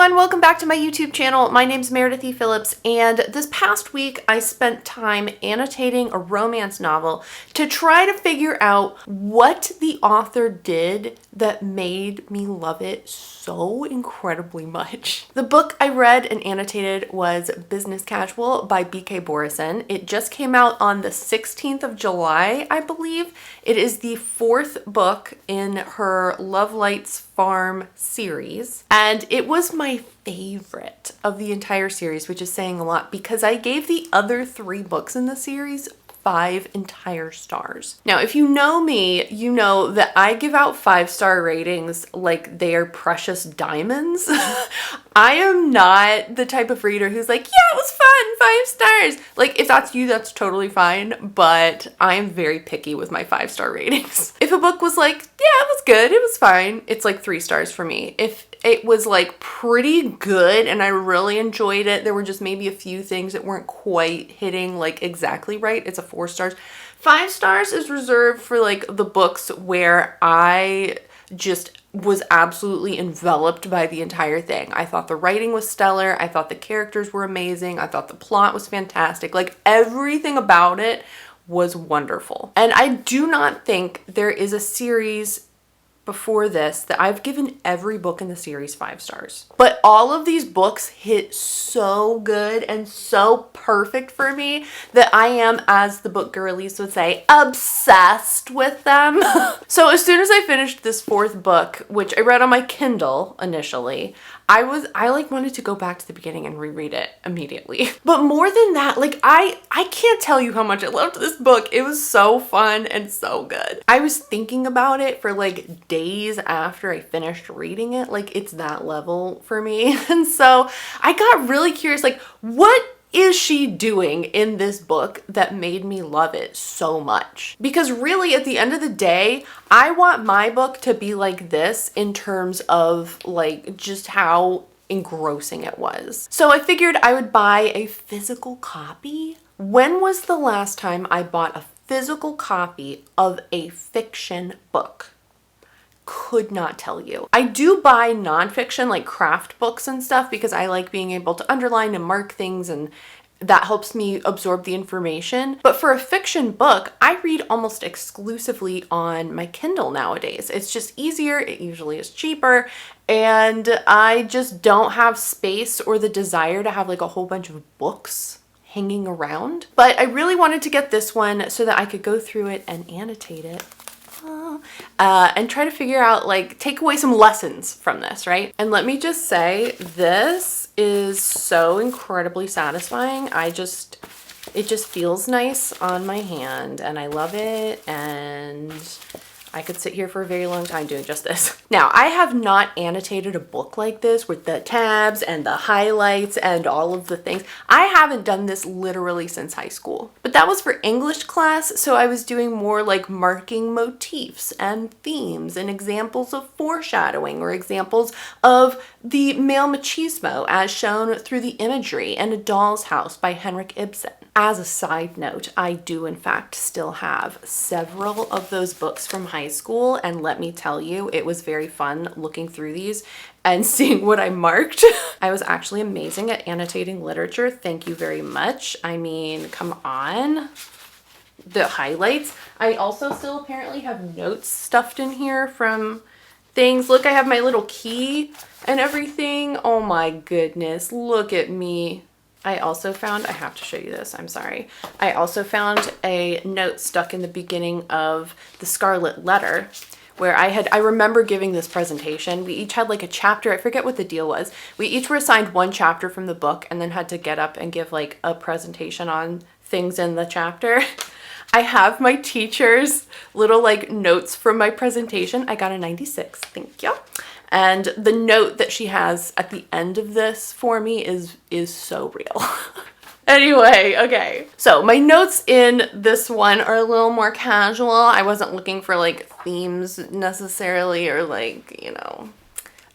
everyone, welcome back to my YouTube channel. My name's Meredith Phillips, and this past week I spent time annotating a romance novel to try to figure out what the author did that made me love it so incredibly much. The book I read and annotated was Business Casual by BK Borison. It just came out on the 16th of July, I believe. It is the fourth book in her Lovelight Farm series, and it was my favorite of the entire series, which is saying a lot because I gave the other three books in the series 5 entire stars. Now, if you know me, you know that I give out 5-star ratings like they are precious diamonds. I am not the type of reader who's like, yeah, it was fun, 5 stars. Like, if that's you, that's totally fine, but I am very picky with my 5-star ratings. If a book was like, yeah, it was good, it was fine, it's like 3 stars for me. If it was like pretty good and I really enjoyed it, there were just maybe a few things that weren't quite hitting like exactly right, it's a 4 stars. 5 stars is reserved for like the books where I just was absolutely enveloped by the entire thing. I thought the writing was stellar. I thought the characters were amazing. I thought the plot was fantastic. Like, everything about it was wonderful. And I do not think there is a series before this that I've given every book in the series 5 stars. But all of these books hit so good and so perfect for me that I am, as the book girlies would say, obsessed with them. So as soon as I finished this 4th book, which I read on my Kindle initially, I wanted to go back to the beginning and reread it immediately. But more than that, like I can't tell you how much I loved this book. It was so fun and so good. I was thinking about it for like days after I finished reading it. Like, it's that level for me. And so I got really curious, like, what is she doing in this book that made me love it so much? Because really, at the end of the day, I want my book to be like this in terms of like just how engrossing it was. So I figured I would buy a physical copy. When was the last time I bought a physical copy of a fiction book? Could not tell you. I do buy nonfiction, like craft books and stuff, because I like being able to underline and mark things, and that helps me absorb the information. But for a fiction book, I read almost exclusively on my Kindle nowadays. It's just easier, it usually is cheaper, and I just don't have space or the desire to have like a whole bunch of books hanging around. But I really wanted to get this one so that I could go through it and annotate it. And try to figure out, like, take away some lessons from this, right? And let me just say, this is so incredibly satisfying. It just feels nice on my hand, and I love it, and I could sit here for a very long time doing just this. Now, I have not annotated a book like this with the tabs and the highlights and all of the things. I haven't done this literally since high school. But that was for English class, so I was doing more like marking motifs and themes and examples of foreshadowing or examples of the male machismo as shown through the imagery in A Doll's House by Henrik Ibsen. As a side note, I do in fact still have several of those books from high school, and let me tell you, it was very fun looking through these and seeing what I marked. I was actually amazing at annotating literature. Thank you very much. I mean, come on. The highlights. I also still apparently have notes stuffed in here from things. Look, I have my little key and everything. Oh my goodness, look at me. I also found, I have to show you this, I'm sorry. I also found a note stuck in the beginning of The Scarlet Letter where I remember giving this presentation. We each had like a chapter, I forget what the deal was. We each were assigned one chapter from the book and then had to get up and give like a presentation on things in the chapter. I have my teacher's little like notes from my presentation. I got a 96, thank you. And the note that she has at the end of this for me is so real. Anyway, okay. So my notes in this one are a little more casual. I wasn't looking for like themes necessarily or like, you know,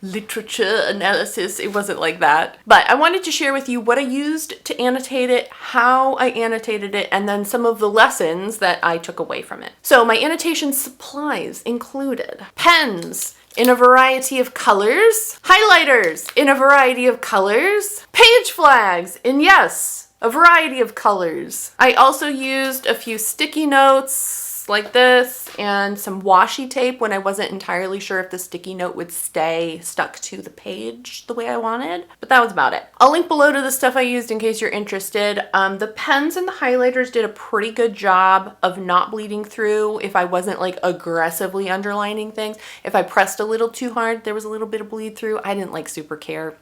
literature analysis. It wasn't like that. But I wanted to share with you what I used to annotate it, how I annotated it, and then some of the lessons that I took away from it. So my annotation supplies included pens, in a variety of colors, highlighters in a variety of colors, page flags in, yes, a variety of colors. I also used a few sticky notes like this and some washi tape when I wasn't entirely sure if the sticky note would stay stuck to the page the way I wanted, but that was about it. I'll link below to the stuff I used in case you're interested. The pens and the highlighters did a pretty good job of not bleeding through if I wasn't like aggressively underlining things. If I pressed a little too hard, there was a little bit of bleed through. I didn't like super care.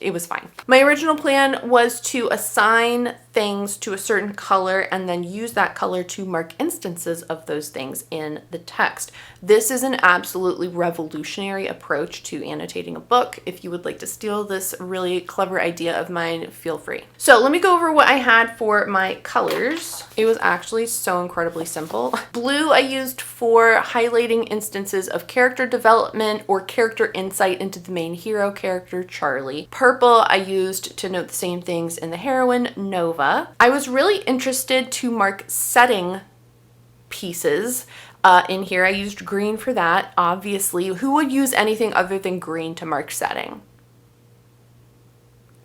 It was fine. My original plan was to assign things to a certain color and then use that color to mark instances of those things in the text. This is an absolutely revolutionary approach to annotating a book. If you would like to steal this really clever idea of mine, feel free. So let me go over what I had for my colors. It was actually so incredibly simple. Blue I used for highlighting instances of character development or character insight into the main hero character, Charlie. Purple I used to note the same things in the heroine, Nova. I was really interested to mark setting pieces in here. I used green for that, obviously. Who would use anything other than green to mark setting?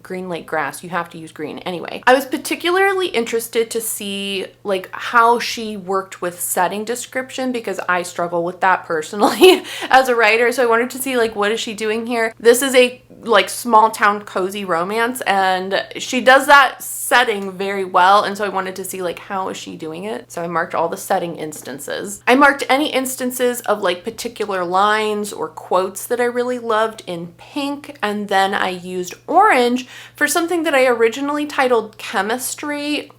Green like grass, you have to use green anyway. I was particularly interested to see like how she worked with setting description because I struggle with that personally as a writer. So I wanted to see like what is she doing here? This is a like small town cozy romance and she does that setting very well, and so I wanted to see like how is she doing it. So I marked all the setting instances. I marked any instances of like particular lines or quotes that I really loved in pink, and then I used orange for something that I originally titled chemistry.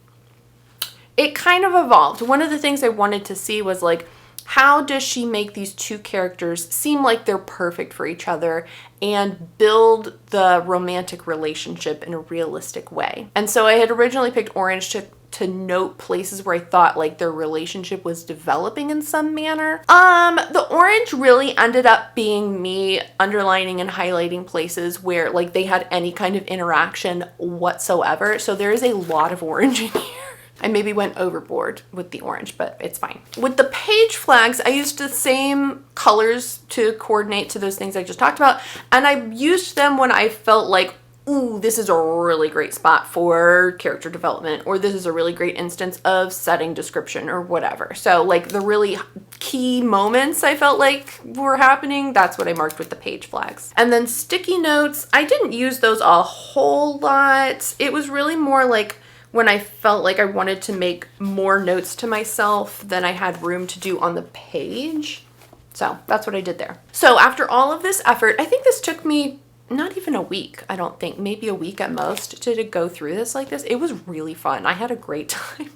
It kind of evolved. One of the things I wanted to see was like, how does she make these two characters seem like they're perfect for each other and build the romantic relationship in a realistic way? And so I had originally picked orange to note places where I thought like their relationship was developing in some manner. The orange really ended up being me underlining and highlighting places where like they had any kind of interaction whatsoever. So there is a lot of orange in here. I maybe went overboard with the orange, but it's fine. With the page flags, I used the same colors to coordinate to those things I just talked about. And I used them when I felt like, ooh, this is a really great spot for character development, or this is a really great instance of setting description or whatever. So like the really key moments I felt like were happening, that's what I marked with the page flags. And then sticky notes, I didn't use those a whole lot. It was really more like when I felt like I wanted to make more notes to myself than I had room to do on the page. So that's what I did there. So after all of this effort, I think this took me not even a week, I don't think, maybe a week at most to go through this like this. It was really fun. I had a great time.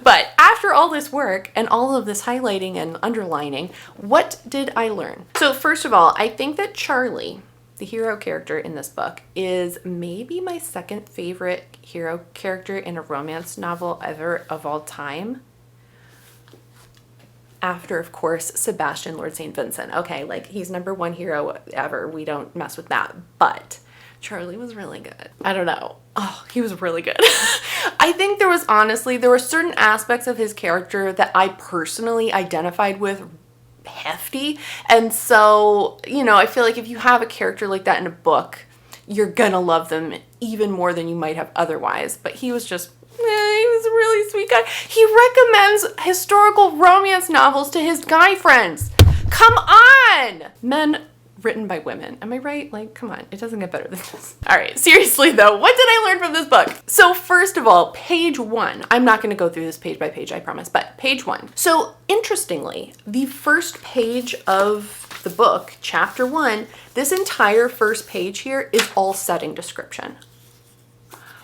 But after all this work and all of this highlighting and underlining, what did I learn? So first of all, I think that Charlie, the hero character in this book, is maybe my second favorite hero character in a romance novel ever of all time. After, of course, Sebastian, Lord St. Vincent. Okay, like he's #1 hero ever. We don't mess with that. But Charlie was really good. I don't know. Oh, he was really good. I think there were certain aspects of his character that I personally identified with hefty. And so, you know, I feel like if you have a character like that in a book, you're gonna love them even more than you might have otherwise. But he was just, he was a really sweet guy. He recommends historical romance novels to his guy friends. Come on! Men written by women. Am I right? Like, come on. It doesn't get better than this. All right. Seriously, though, what did I learn from this book? So first of all, page 1. I'm not going to go through this page by page, I promise, but page 1. So interestingly, the first page of the book, chapter 1, this entire first page here is all setting description,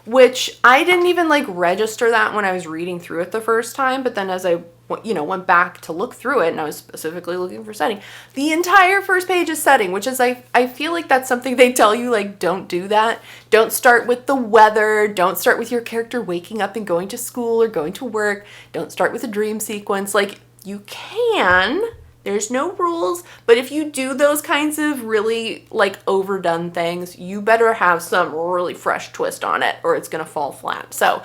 which I didn't even like register that when I was reading through it the first time. But then as I went back to look through it and I was specifically looking for setting, the entire first page is setting, which is I feel like that's something they tell you, like, don't do that. Don't start with the weather. Don't start with your character waking up and going to school or going to work. Don't start with a dream sequence. Like, you can, There's no rules, but if you do those kinds of really like overdone things, you better have some really fresh twist on it or it's gonna fall flat. So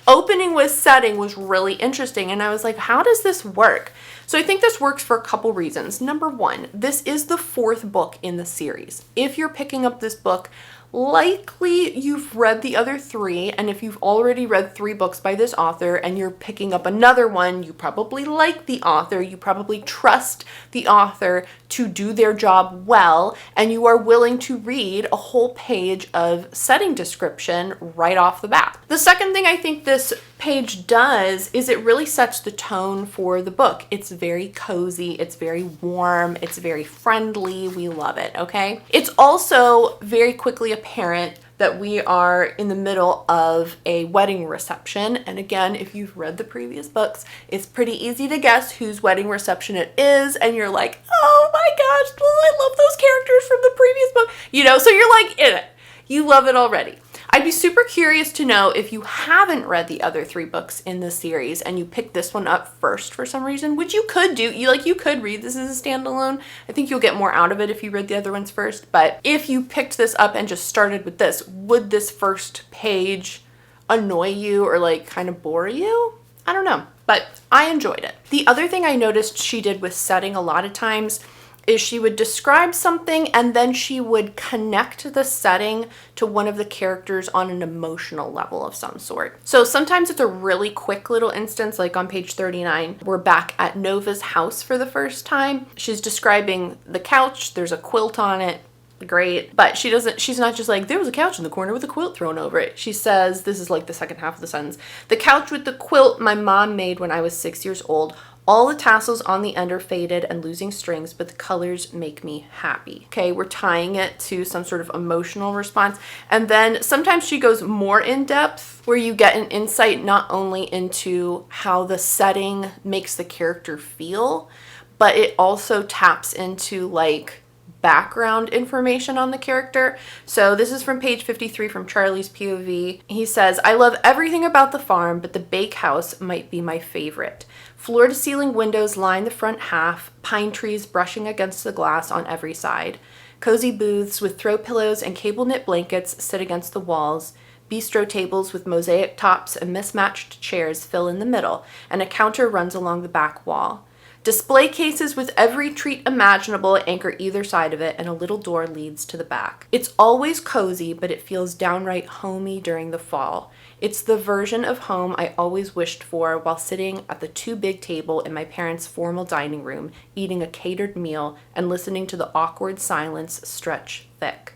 opening with setting was really interesting, and I was like, how does this work? So I think this works for a couple reasons. Number one, this is the 4th book in the series. If you're picking up this book, likely you've read the other 3, and if you've already read 3 books by this author and you're picking up another one, you probably like the author, you probably trust the author to do their job well, and you are willing to read a whole page of setting description right off the bat. The second thing I think this page does is it really sets the tone for the book. It's very cozy, it's very warm, it's very friendly. We love it, okay? It's also very quickly apparent that we are in the middle of a wedding reception. And again, if you've read the previous books, it's pretty easy to guess whose wedding reception it is. And you're like, oh my gosh, well, I love those characters from the previous book. You know, so you're like in it. You love it already. I'd be super curious to know if you haven't read the other 3 books in the series and you picked this one up first for some reason, which you could do. You could read this as a standalone. I think you'll get more out of it if you read the other ones first. But if you picked this up and just started with this, would this first page annoy you or like kind of bore you? I don't know, but I enjoyed it. The other thing I noticed she did with setting a lot of times is she would describe something and then she would connect the setting to one of the characters on an emotional level of some sort. So sometimes it's a really quick little instance, like on page 39, we're back at Nova's house for the first time. She's describing the couch, there's a quilt on it, great, but she's not just like, there was a couch in the corner with a quilt thrown over it. She says, this is like the second half of the sentence, the couch with the quilt my mom made when I was 6 years old. All the tassels on the end are faded and losing strings, but the colors make me happy. Okay, we're tying it to some sort of emotional response. And then sometimes she goes more in depth where you get an insight not only into how the setting makes the character feel, but it also taps into like background information on the character. So this is from page 53 from Charlie's POV. He says, I love everything about the farm, but the bakehouse might be my favorite. Floor-to-ceiling windows line the front half, pine trees brushing against the glass on every side. Cozy booths with throw pillows and cable-knit blankets sit against the walls. Bistro tables with mosaic tops and mismatched chairs fill in the middle, and a counter runs along the back wall. Display cases with every treat imaginable anchor either side of it, and a little door leads to the back. It's always cozy, but it feels downright homey during the fall. It's the version of home I always wished for while sitting at the too big table in my parents' formal dining room, eating a catered meal and listening to the awkward silence stretch thick.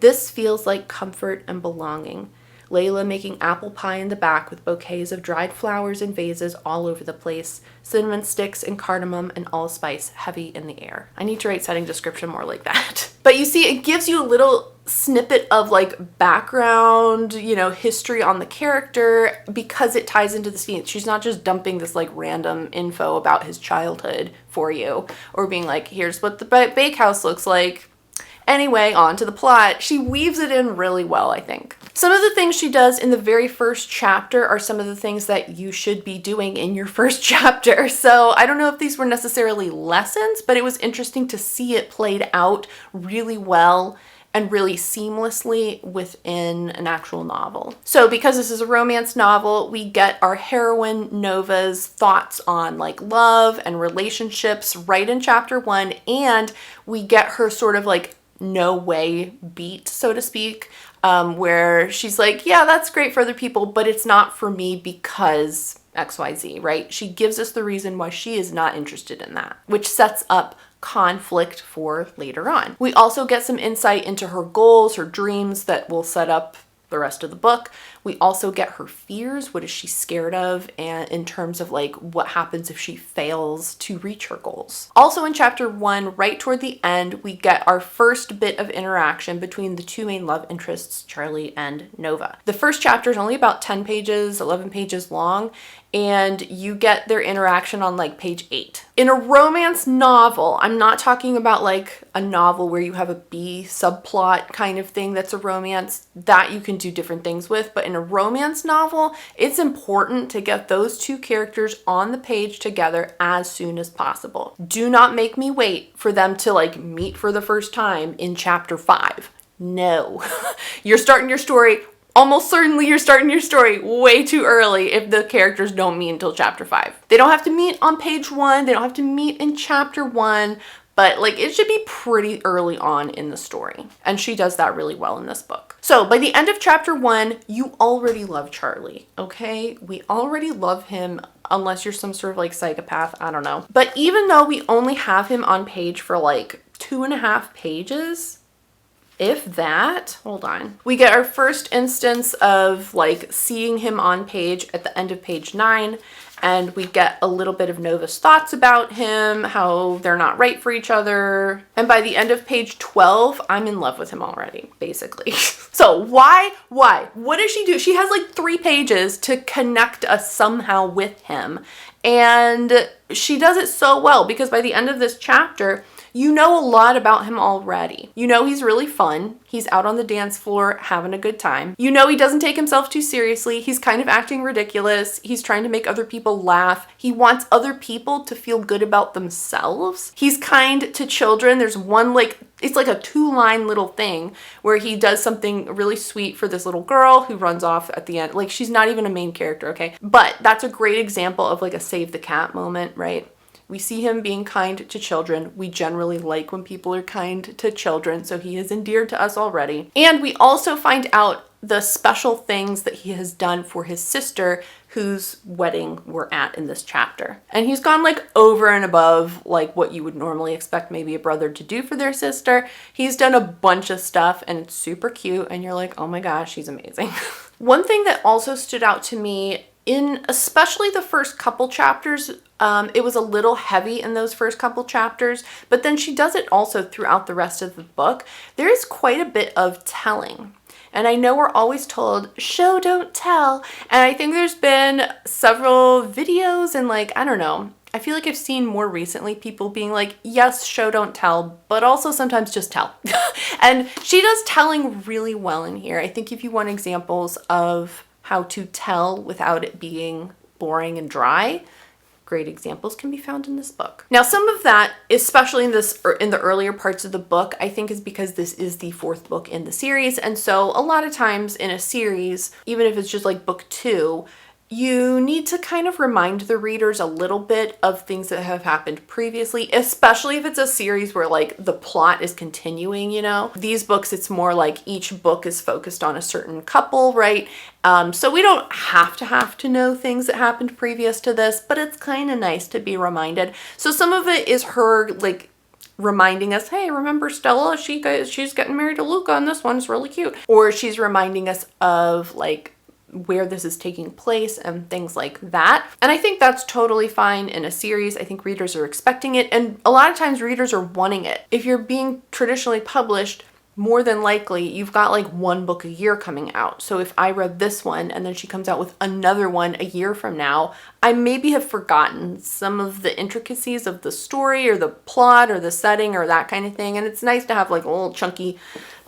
This feels like comfort and belonging. Layla making apple pie in the back with bouquets of dried flowers and vases all over the place, cinnamon sticks and cardamom and allspice heavy in the air. I need to write setting description more like that. But you see, it gives you a little snippet of like background, history on the character because it ties into the scene. She's not just dumping this like random info about his childhood for you or being like, here's what the bakehouse looks like. Anyway, on to the plot. She weaves it in really well, I think. Some of the things she does in the very first chapter are some of the things that you should be doing in your first chapter. So I don't know if these were necessarily lessons, but it was interesting to see it played out really well and really seamlessly within an actual novel. So because this is a romance novel, we get our heroine Nova's thoughts on like love and relationships right in chapter 1, and we get her sort of like no way beat, so to speak, where she's like, yeah, that's great for other people, but it's not for me because XYZ, right? She gives us the reason why she is not interested in that, which sets up conflict for later on. We also get some insight into her goals, her dreams that will set up the rest of the book. We also get her fears. What is she scared of? And in terms of like what happens if she fails to reach her goals. Also in chapter 1, right toward the end, we get our first bit of interaction between the two main love interests, Charlie and Nova. The first chapter is only about 10 pages, 11 pages long. and you get their interaction on like page 8. In a romance novel, I'm not talking about like a novel where you have a B subplot kind of thing that's a romance, that you can do different things with, but in a romance novel, it's important to get those two characters on the page together as soon as possible. Do not make me wait for them to like meet for the first time in chapter 5. No. You're starting your story, almost certainly you're starting your story way too early if the characters don't meet until chapter 5. They don't have to meet on page 1, they don't have to meet in chapter 1, but like it should be pretty early on in the story. And she does that really well in this book. So by the end of chapter 1, you already love Charlie, okay? We already love him, unless you're some sort of like psychopath, I don't know. But even though we only have him on page for like 2.5 pages, if that, hold on. We get our first instance of like seeing him on page at the end of page 9, and we get a little bit of Nova's thoughts about him, how they're not right for each other. And by the end of page 12, I'm in love with him already, basically. So why? What does she do? She has like 3 pages to connect us somehow with him. And she does it so well because by the end of this chapter, you know a lot about him already. You know he's really fun. He's out on the dance floor having a good time. You know he doesn't take himself too seriously. He's kind of acting ridiculous. He's trying to make other people laugh. He wants other people to feel good about themselves. He's kind to children. There's one like, it's like a 2-line little thing where he does something really sweet for this little girl who runs off at the end. Like she's not even a main character, okay? But that's a great example of like a save the cat moment, right? We see him being kind to children. We generally like when people are kind to children, so he is endeared to us already. And we also find out the special things that he has done for his sister, whose wedding we're at in this chapter. And he's gone like over and above like what you would normally expect maybe a brother to do for their sister. He's done a bunch of stuff and it's super cute and you're like, oh my gosh, he's amazing. One thing that also stood out to me in especially the first couple chapters, it was a little heavy in those first couple chapters, but then she does it also throughout the rest of the book. There is quite a bit of telling. And I know we're always told, show, don't tell. And I think there's been several videos and like, I don't know, I feel like I've seen more recently people being like, yes, show, don't tell, but also sometimes just tell. And she does telling really well in here. I think if you want examples of how to tell without it being boring and dry, great examples can be found in this book. Now, some of that, especially in the earlier parts of the book, I think is because this is the 4th book in the series. And so a lot of times in a series, even if it's just like book 2, you need to kind of remind the readers a little bit of things that have happened previously, especially if it's a series where like the plot is continuing, you know. These books, it's more like each book is focused on a certain couple, right? So we don't have to know things that happened previous to this, but it's kind of nice to be reminded. So some of it is her like reminding us, hey, remember Stella? She's getting married to Luca and this one's really cute. Or she's reminding us of like where this is taking place and things like that. And I think that's totally fine in a series. I think readers are expecting it. And a lot of times readers are wanting it. If you're being traditionally published, more than likely you've got like 1 book a year coming out. So if I read this one and then she comes out with another one a year from now, I maybe have forgotten some of the intricacies of the story or the plot or the setting or that kind of thing. And it's nice to have like a little chunky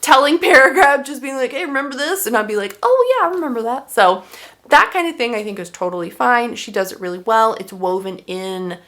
telling paragraph just being like, hey, remember this? And I'd be like, oh yeah, I remember that. So that kind of thing I think is totally fine. She does it really well. It's woven in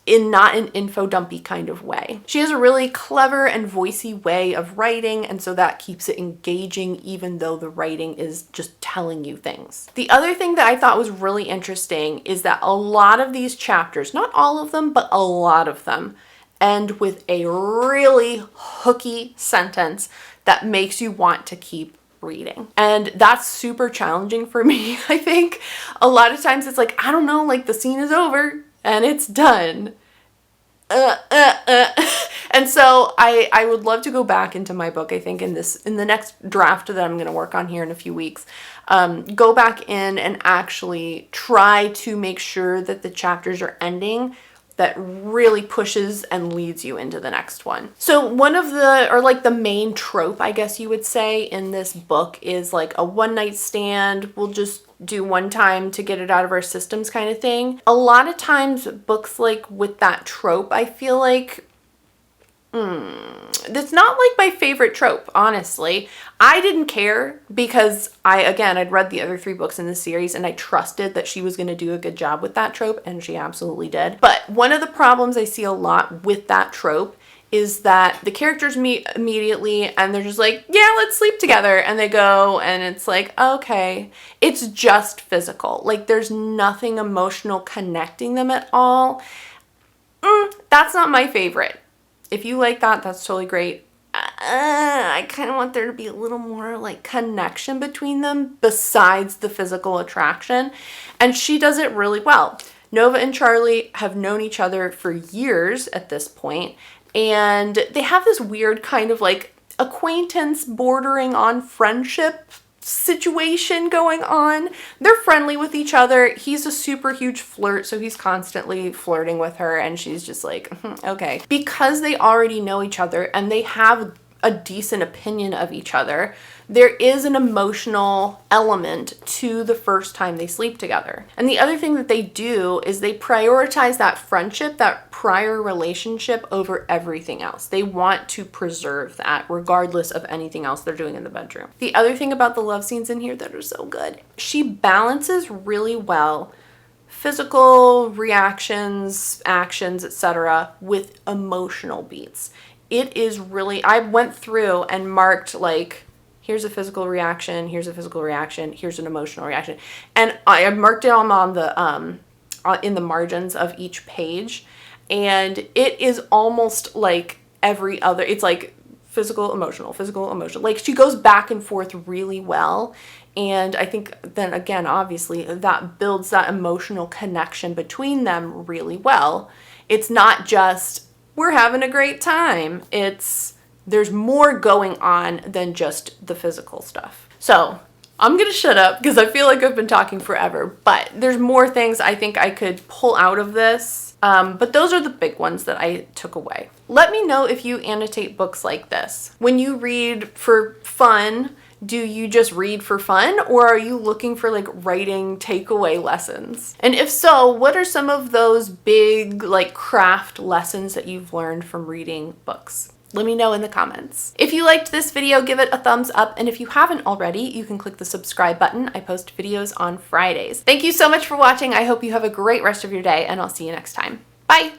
not an info dumpy kind of way. She has a really clever and voicey way of writing, and so that keeps it engaging even though the writing is just telling you things. The other thing that I thought was really interesting is that a lot of these chapters, not all of them, but a lot of them, end with a really hooky sentence that makes you want to keep reading. And that's super challenging for me, I think. A lot of times it's like, I don't know, like the scene is over and it's done. And so I would love to go back into my book, I think in the next draft that I'm going to work on here in a few weeks, go back in and actually try to make sure that the chapters are ending that really pushes and leads you into the next one. So one of the main trope, I guess you would say, in this book is like a one night stand. We'll just do one time to get it out of our systems kind of thing. A lot of times books like with that trope, I feel like that's not like my favorite trope, honestly. I didn't care because I'd read the other 3 books in the series and I trusted that she was going to do a good job with that trope, and she absolutely did. But one of the problems I see a lot with that trope is that the characters meet immediately and they're just like, yeah, let's sleep together. And they go, and it's like, okay, it's just physical. Like there's nothing emotional connecting them at all. That's not my favorite. If you like that, that's totally great. I kind of want there to be a little more like connection between them besides the physical attraction. And she does it really well. Nova and Charlie have known each other for years at this point, and they have this weird kind of like acquaintance bordering on friendship situation going on. They're friendly with each other. He's a super huge flirt, so he's constantly flirting with her, and she's just like, okay. Because they already know each other and they have a decent opinion of each other, there is an emotional element to the first time they sleep together. And the other thing that they do is they prioritize that friendship, that prior relationship, over everything else. They want to preserve that regardless of anything else they're doing in the bedroom. The other thing about the love scenes in here that are so good, she balances really well physical reactions, actions, etc. with emotional beats. It is really, I went through and marked like, here's a physical reaction, here's a physical reaction, here's an emotional reaction. And I marked it on the, in the margins of each page. And it is almost like every other, it's like physical, emotional, physical, emotional. Like she goes back and forth really well. And I think then again, obviously that builds that emotional connection between them really well. It's not just, we're having a great time. There's more going on than just the physical stuff. So I'm gonna shut up because I feel like I've been talking forever, but there's more things I think I could pull out of this. But those are the big ones that I took away. Let me know if you annotate books like this. When you read for fun, do you just read for fun, or are you looking for like writing takeaway lessons? And if so, what are some of those big like craft lessons that you've learned from reading books? Let me know in the comments. If you liked this video, give it a thumbs up. And if you haven't already, you can click the subscribe button. I post videos on Fridays. Thank you so much for watching. I hope you have a great rest of your day, and I'll see you next time. Bye.